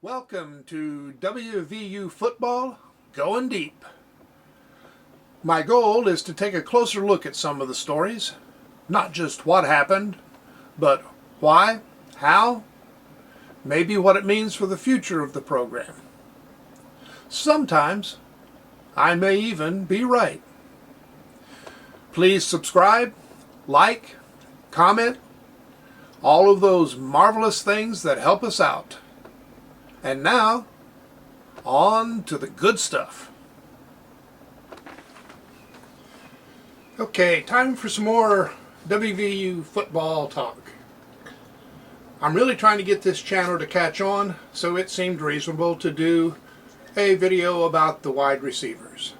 Welcome to WVU Football Going Deep. My goal is to take a closer look at some of the stories, not just what happened, but why, how, maybe what it means for the future of the program. Sometimes I may even be right. Please subscribe, like, comment, all of those marvelous things that help us out. And now, on to the good stuff. Okay, time for some more WVU football talk. I'm really trying to get this channel to catch on, so it seemed reasonable to do a video about the wide receivers.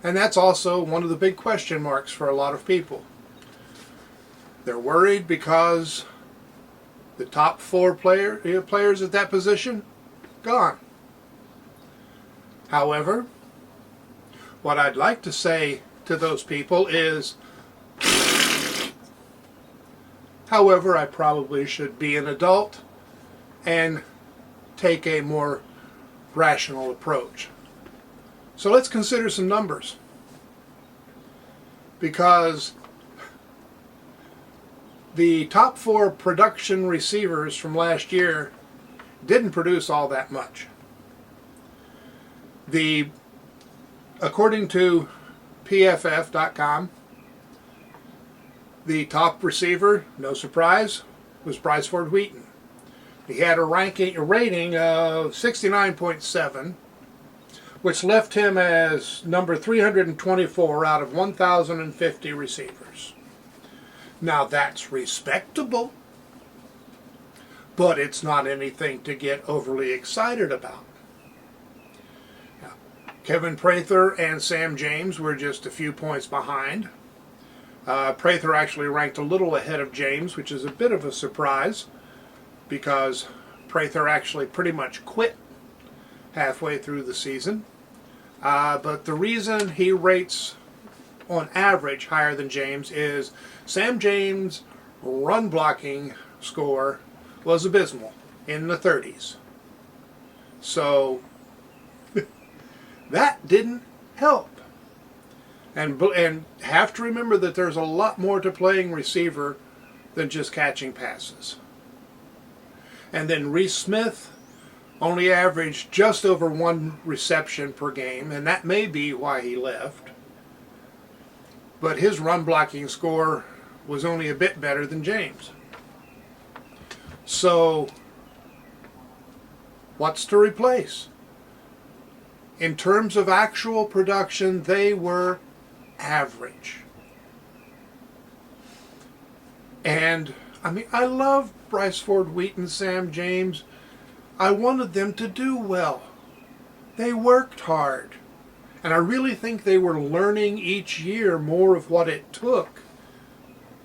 And that's also one of the big question marks for a lot of people. They're worried because the top four players at that position gone. However, what I'd like to say to those people is, however, I probably should be an adult and take a more rational approach. So let's consider some numbers, because the top four production receivers from last year didn't produce all that much. According to PFF.com, the top receiver, no surprise, was Wheaton. He had a rating of 69.7, which left him as number 324 out of 1,050 receivers. Now that's respectable, but it's not anything to get overly excited about. Now, Kevin Prather and Sam James were just a few points behind. Prather actually ranked a little ahead of James, which is a bit of a surprise, because Prather actually pretty much quit halfway through the season. But the reason he rates on average higher than James is Sam James' run blocking score was abysmal, in the 30s. So that didn't help. And have to remember that there's a lot more to playing receiver than just catching passes. And then Reese Smith only averaged just over one reception per game, and that may be why he left. But his run blocking score was only a bit better than James. So, what's to replace? In terms of actual production, they were average. And, I love Wheaton, Sam James. I wanted them to do well. They worked hard. And I really think they were learning each year more of what it took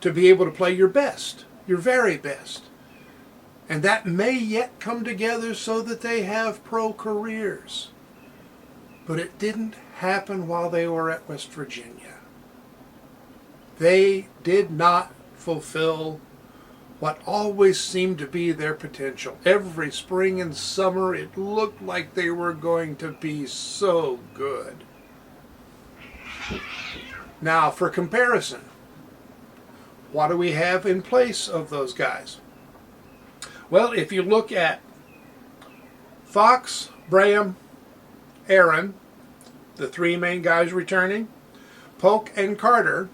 to be able to play your best, your very best. And that may yet come together so that they have pro careers. But it didn't happen while they were at West Virginia. They did not fulfill what always seemed to be their potential. Every spring and summer it looked like they were going to be so good. Now, for comparison, what do we have in place of those guys? Well, if you look at Fox, Braham, Aaron, the three main guys returning, Polk and Carter,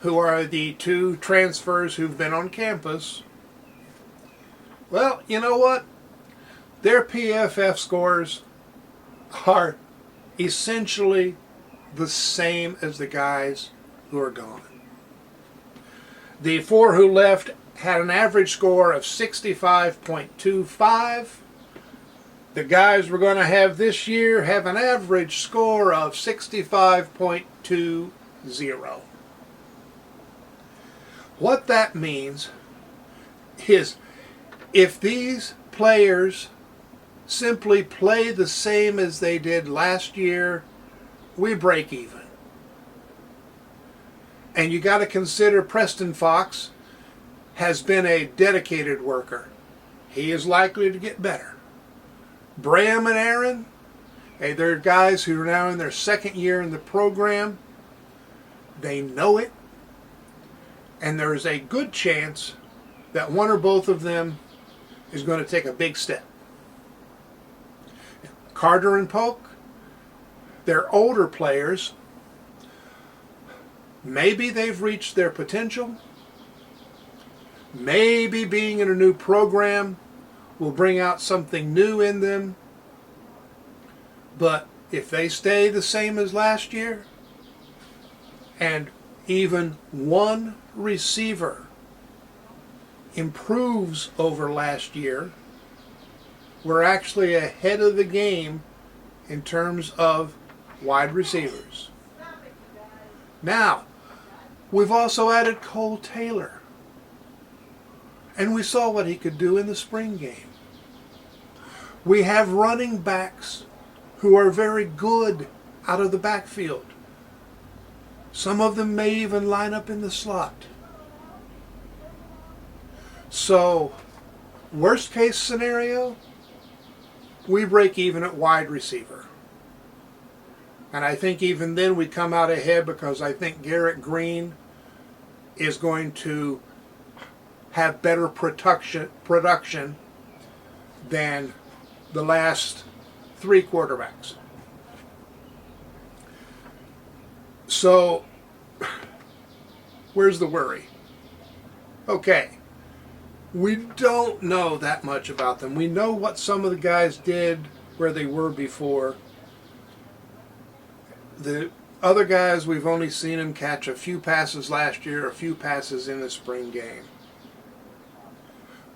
who are the two transfers who've been on campus, well, you know what? Their PFF scores are essentially the same as the guys who are gone. The four who left had an average score of 65.25. The guys we're going to have this year have an average score of 65.20. What that means is if these players simply play the same as they did last year, we break even. And you got to consider Preston Fox has been a dedicated worker. He is likely to get better. Bram and Aaron, hey, they're guys who are now in their second year in the program. They know it. And there's a good chance that one or both of them is going to take a big step. Carter and Polk, they're older players. Maybe they've reached their potential. Maybe being in a new program will bring out something new in them. But if they stay the same as last year, and even one receiver improves over last year, we're actually ahead of the game in terms of wide receivers. Now, we've also added Cole Taylor, and we saw what he could do in the spring game. We have running backs who are very good out of the backfield. Some of them may even line up in the slot. So, worst case scenario, we break even at wide receiver. And I think even then we come out ahead because I think Garrett Green is going to have better production than the last three quarterbacks. So, where's the worry? Okay, we don't know that much about them. We know what some of the guys did where they were before. The other guys, we've only seen them catch a few passes last year, a few passes in the spring game.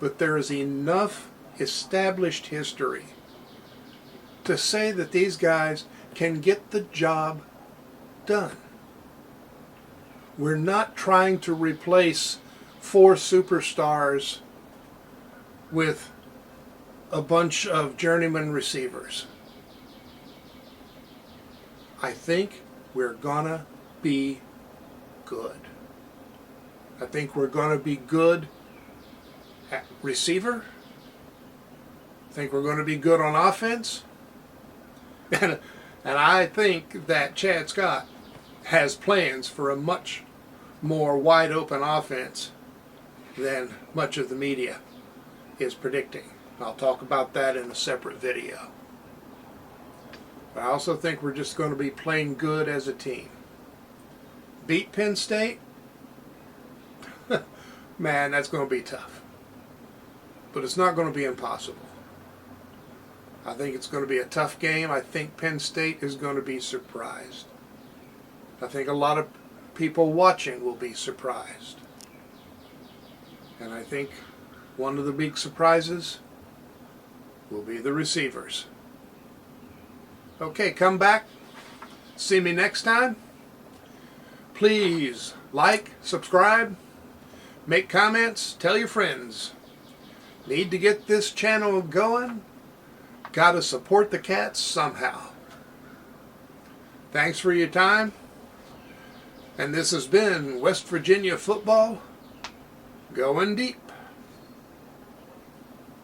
But there is enough established history to say that these guys can get the job done. We're not trying to replace four superstars with a bunch of journeyman receivers. I think we're gonna be good. I think we're gonna be good at receiver. I think we're gonna be good on offense. And I think that Chad Scott has plans for a much more wide open offense than much of the media is predicting. I'll talk about that in a separate video. But I also think we're just going to be playing good as a team. Beat Penn State? Man, that's going to be tough. But it's not going to be impossible. I think it's going to be a tough game. I think Penn State is going to be surprised. I think a lot of people watching will be surprised. And I think one of the big surprises will be the receivers. Okay, come back. See me next time. Please like, subscribe, make comments, tell your friends. Need to get this channel going. Got to support the cats somehow. Thanks for your time. And this has been West Virginia football going deep.